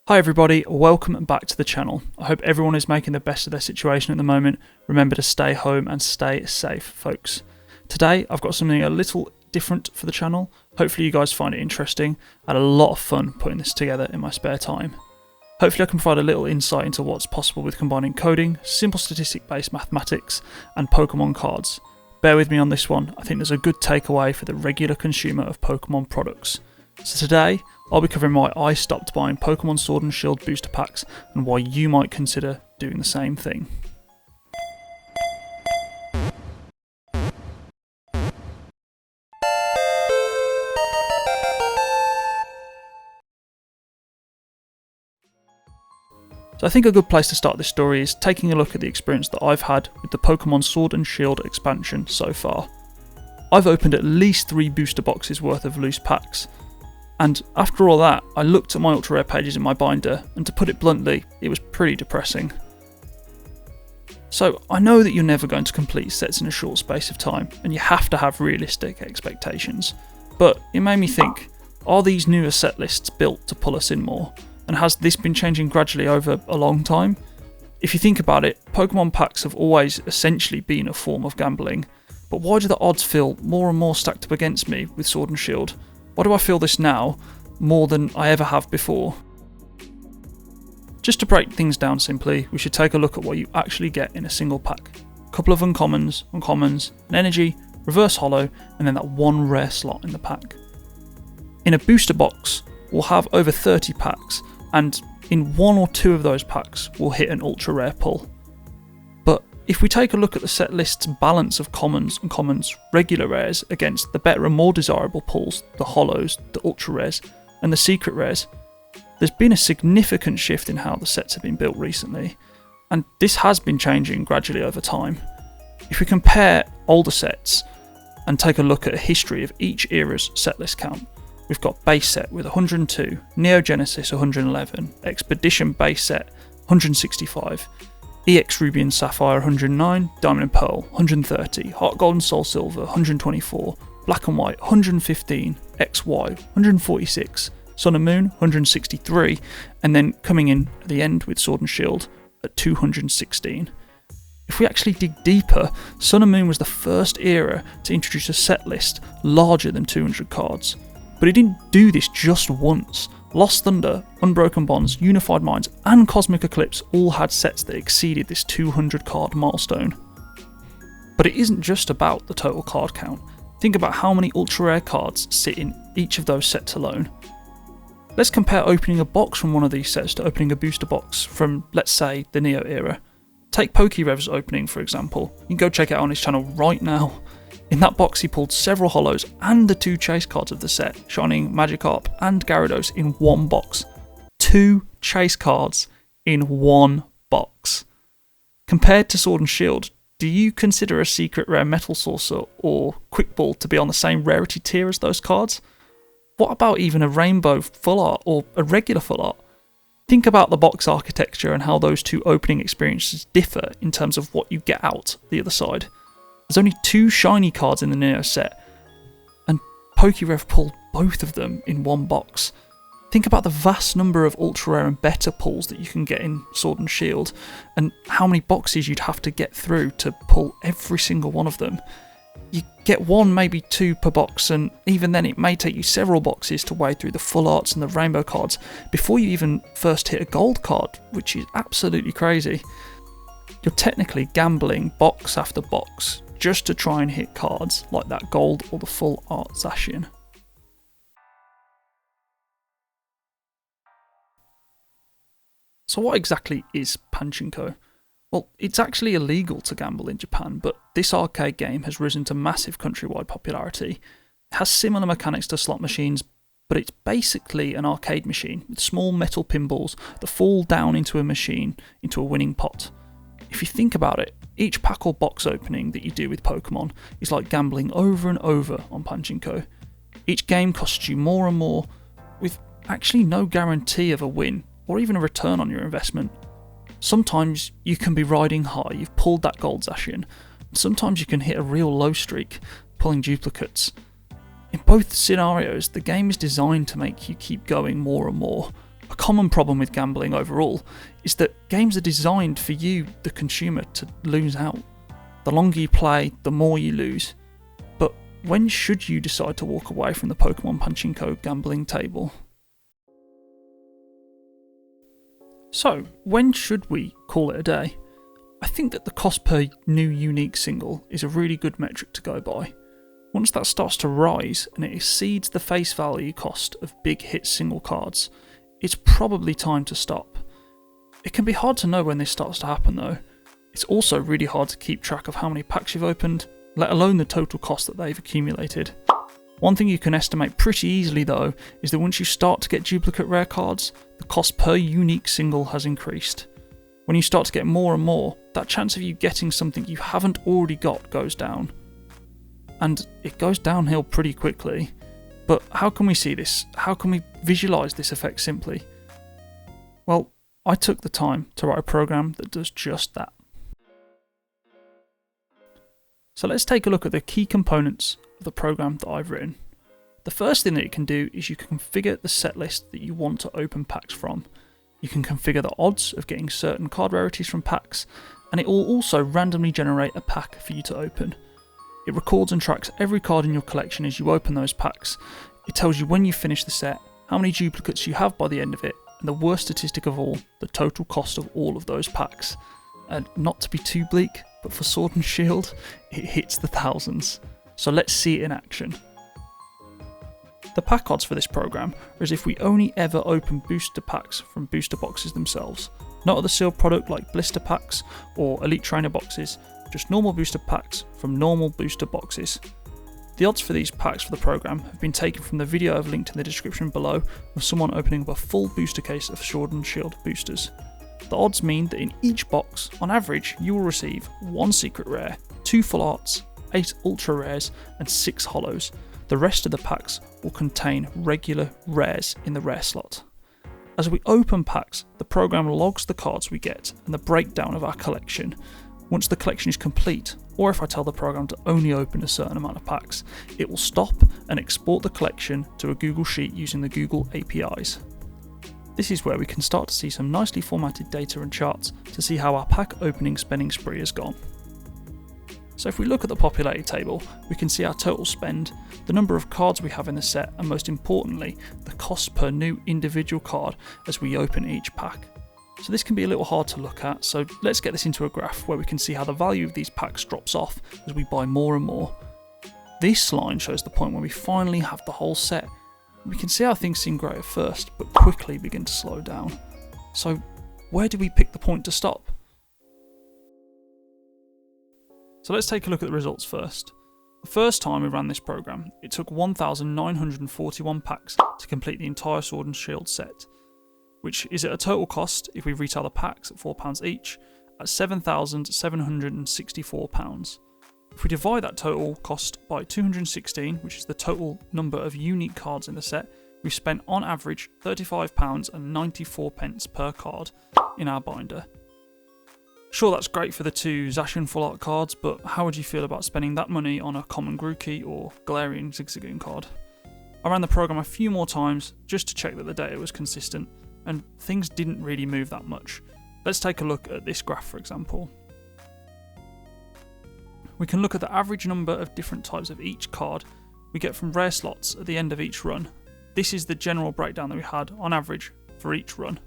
Hi everybody, welcome back to the channel. I hope everyone is making the best of their situation at the moment. Remember to stay home and stay safe, folks. Today I've got something a little different for the channel. Hopefully you guys find it interesting. I had a lot of fun putting this together in my spare time. Hopefully I can provide a little insight into what's possible with combining coding, simple statistic-based mathematics, and Pokemon cards. Bear with me on this one, I think there's a good takeaway for the regular consumer of Pokemon products. So today, I'll be covering why I stopped buying Pokemon Sword and Shield booster packs and why you might consider doing the same thing. So I think a good place to start this story is taking a look at the experience that I've had with the Pokemon Sword and Shield expansion so far. I've opened at least 3 booster boxes worth of loose packs. And after all that, I looked at my ultra rare pages in my binder, and to put it bluntly, it was pretty depressing. So I know that you're never going to complete sets in a short space of time, and you have to have realistic expectations. But it made me think, are these newer set lists built to pull us in more? And has this been changing gradually over a long time? If you think about it, Pokemon packs have always essentially been a form of gambling. But why do the odds feel more and more stacked up against me with Sword and Shield? Why do I feel this now, more than I ever have before? Just to break things down simply, we should take a look at what you actually get in a single pack. A couple of uncommons, an energy, reverse holo, and then that one rare slot in the pack. In a booster box, we'll have over 30 packs, and in 1 or 2 of those packs, we'll hit an ultra rare pull. But if we take a look at the set list's balance of commons and commons regular rares against the better and more desirable pulls, the holos, the ultra rares, and the secret rares, there's been a significant shift in how the sets have been built recently, and this has been changing gradually over time. If we compare older sets and take a look at a history of each era's set list count, we've got base set with 102, Neo Genesis 111, Expedition base set 165, EX Ruby and Sapphire 109, Diamond and Pearl 130, Heart Gold and Soul Silver 124, Black and White 115, XY 146, Sun and Moon 163, and then coming in at the end with Sword and Shield at 216. If we actually dig deeper, Sun and Moon was the first era to introduce a set list larger than 200 cards. But it didn't do this just once. Lost Thunder, Unbroken Bonds, Unified Minds, and Cosmic Eclipse all had sets that exceeded this 200 card milestone. But it isn't just about the total card count. Think about how many ultra rare cards sit in each of those sets alone. Let's compare opening a box from one of these sets to opening a booster box from, let's say, the Neo era. Take PokeRevs opening, for example. You can go check it out on his channel right now. In that box he pulled several holos and the 2 chase cards of the set, Shining Magikarp and Gyarados in one box. 2 chase cards in one box. Compared to Sword and Shield, do you consider a secret rare Metal Saucer or Quick Ball to be on the same rarity tier as those cards? What about even a Rainbow Full Art or a regular Full Art? Think about the box architecture and how those 2 opening experiences differ in terms of what you get out the other side. There's only 2 shiny cards in the Neo set, and PokeRev pulled both of them in one box. Think about the vast number of ultra rare and better pulls that you can get in Sword and Shield, and how many boxes you'd have to get through to pull every single one of them. You get 1, maybe 2 per box, and even then it may take you several boxes to wade through the full arts and the rainbow cards before you even first hit a gold card, which is absolutely crazy. You're technically gambling box after box just to try and hit cards like that gold or the full art Zacian. So what exactly is Pachinko? Well, it's actually illegal to gamble in Japan, but this arcade game has risen to massive countrywide popularity. It has similar mechanics to slot machines, but it's basically an arcade machine with small metal pinballs that fall down into a machine into a winning pot. If you think about it, each pack or box opening that you do with Pokemon is like gambling over and over on Pachinko. Each game costs you more and more, with actually no guarantee of a win or even a return on your investment. Sometimes you can be riding high, you've pulled that gold Zacian. Sometimes you can hit a real low streak, pulling duplicates. In both scenarios, the game is designed to make you keep going more and more. A common problem with gambling overall is that games are designed for you, the consumer, to lose out. The longer you play, the more you lose. But when should you decide to walk away from the Pokemon KO gambling table? So, when should we call it a day? I think that the cost per new unique single is a really good metric to go by. Once that starts to rise and it exceeds the face value cost of big hit single cards, it's probably time to stop. It can be hard to know when this starts to happen though. It's also really hard to keep track of how many packs you've opened, let alone the total cost that they've accumulated. One thing you can estimate pretty easily though is that once you start to get duplicate rare cards, the cost per unique single has increased. When you start to get more and more, that chance of you getting something you haven't already got goes down. And it goes downhill pretty quickly. But how can we see this? How can we visualise this effect simply? Well, I took the time to write a program that does just that. So let's take a look at the key components of the program that I've written. The first thing that it can do is you can configure the set list that you want to open packs from. You can configure the odds of getting certain card rarities from packs, and it will also randomly generate a pack for you to open. It records and tracks every card in your collection as you open those packs. It tells you when you finish the set, how many duplicates you have by the end of it, and the worst statistic of all, the total cost of all of those packs. And not to be too bleak, but for Sword and Shield, it hits the thousands. So let's see it in action. The pack odds for this program are as if we only ever open booster packs from booster boxes themselves, not other sealed product like blister packs or elite trainer boxes, just normal booster packs from normal booster boxes. The odds for these packs for the program have been taken from the video I've linked in the description below of someone opening up a full booster case of Sword and Shield boosters. The odds mean that in each box, on average, you will receive 1 secret rare, 2 full arts, 8 ultra rares and 6 holos. The rest of the packs will contain regular rares in the rare slot. As we open packs, the program logs the cards we get and the breakdown of our collection. Once the collection is complete, or if I tell the program to only open a certain amount of packs, it will stop and export the collection to a Google Sheet using the Google APIs. This is where we can start to see some nicely formatted data and charts to see how our pack opening spending spree has gone. So if we look at the populated table, we can see our total spend, the number of cards we have in the set, and most importantly, the cost per new individual card as we open each pack. So this can be a little hard to look at, so let's get this into a graph where we can see how the value of these packs drops off as we buy more and more. This line shows the point where we finally have the whole set. We can see how things seem great at first, but quickly begin to slow down. So where do we pick the point to stop? So let's take a look at the results first. The first time we ran this program, it took 1,941 packs to complete the entire Sword and Shield set, which is at a total cost, if we retail the packs at £4 each, at £7,764. If we divide that total cost by 216, which is the total number of unique cards in the set, we've spent on average £35.94 per card in our binder. Sure, that's great for the 2 Zacian Full Art cards, but how would you feel about spending that money on a common Grookey or Galarian Zigzagoon card? I ran the program a few more times just to check that the data was consistent, and things didn't really move that much. Let's take a look at this graph for example. We can look at the average number of different types of each card we get from rare slots at the end of each run. This is the general breakdown that we had on average for each run.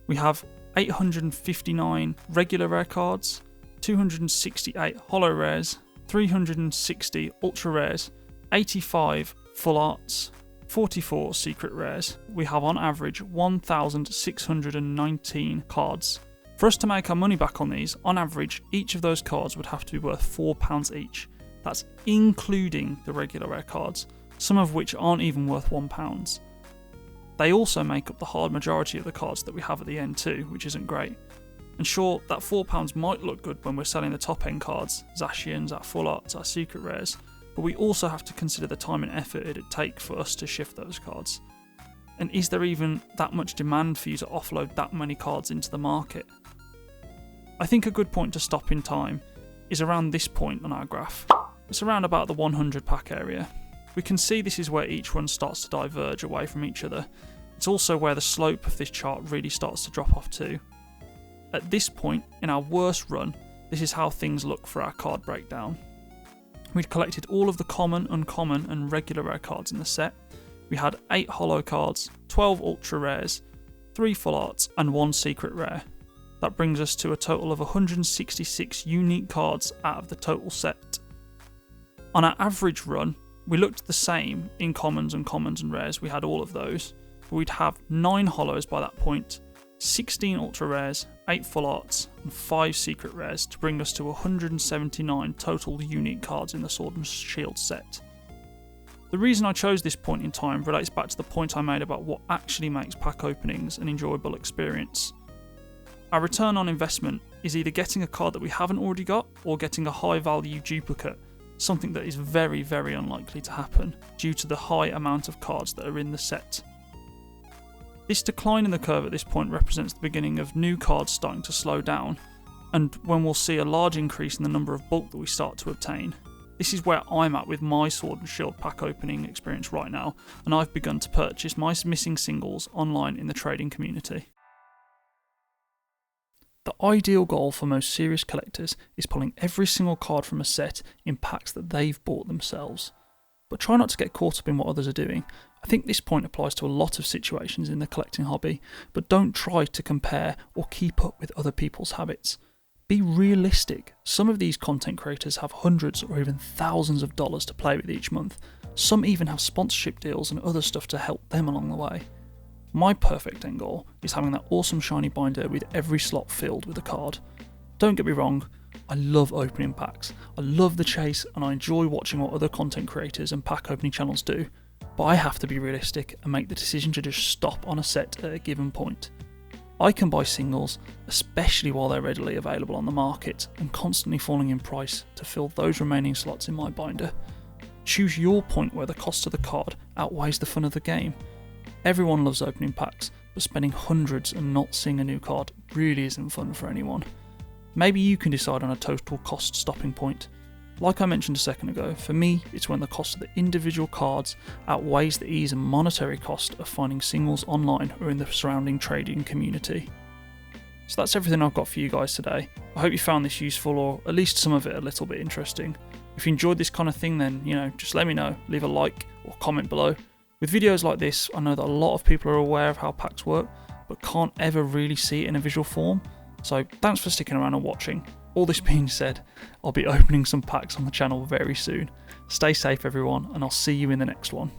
We have 859 regular rare cards, 268 holo rares, 360 ultra rares, 85 full arts, 44 secret rares. We have on average 1,619 cards. For us to make our money back on these, on average, each of those cards would have to be worth £4 each. That's including the regular rare cards, some of which aren't even worth £1. They also make up the hard majority of the cards that we have at the end too, which isn't great. And sure, that £4 might look good when we're selling the top end cards, Zacians, our full arts, our secret rares, but we also have to consider the time and effort it'd take for us to shift those cards. And is there even that much demand for you to offload that many cards into the market? I think a good point to stop in time is around this point on our graph. It's around about the 100 pack area. We can see this is where each one starts to diverge away from each other. It's also where the slope of this chart really starts to drop off too. At this point, in our worst run, this is how things look for our card breakdown. We'd collected all of the common, uncommon and regular rare cards in the set. We had 8 holo cards, 12 ultra rares, 3 full arts and 1 secret rare. That brings us to a total of 166 unique cards out of the total set. On our average run, we looked the same in commons, uncommons and rares, we had all of those, but we'd have 9 holos by that point, 16 ultra rares, 8 full arts and 5 secret rares to bring us to 179 total unique cards in the Sword and Shield set. The reason I chose this point in time relates back to the point I made about what actually makes pack openings an enjoyable experience. Our return on investment is either getting a card that we haven't already got or getting a high value duplicate, something that is very, very unlikely to happen due to the high amount of cards that are in the set. This decline in the curve at this point represents the beginning of new cards starting to slow down, and when we'll see a large increase in the number of bulk that we start to obtain. This is where I'm at with my Sword and Shield pack opening experience right now, and I've begun to purchase my missing singles online in the trading community. The ideal goal for most serious collectors is pulling every single card from a set in packs that they've bought themselves. But try not to get caught up in what others are doing. I think this point applies to a lot of situations in the collecting hobby, but don't try to compare or keep up with other people's habits. Be realistic. Some of these content creators have hundreds or even thousands of dollars to play with each month. Some even have sponsorship deals and other stuff to help them along the way. My perfect end goal is having that awesome shiny binder with every slot filled with a card. Don't get me wrong, I love opening packs, I love the chase and I enjoy watching what other content creators and pack opening channels do, but I have to be realistic and make the decision to just stop on a set at a given point. I can buy singles, especially while they're readily available on the market and constantly falling in price to fill those remaining slots in my binder. Choose your point where the cost of the card outweighs the fun of the game. Everyone loves opening packs, but spending hundreds and not seeing a new card really isn't fun for anyone. Maybe you can decide on a total cost stopping point. Like I mentioned a second ago, for me it's when the cost of the individual cards outweighs the ease and monetary cost of finding singles online or in the surrounding trading community. So that's everything I've got for you guys today. I hope you found this useful or at least some of it a little bit interesting. If you enjoyed this kind of thing then, just let me know, leave a like or comment below. With videos like this, I know that a lot of people are aware of how packs work, but can't ever really see it in a visual form. So thanks for sticking around and watching. All this being said, I'll be opening some packs on the channel very soon. Stay safe everyone, and I'll see you in the next one.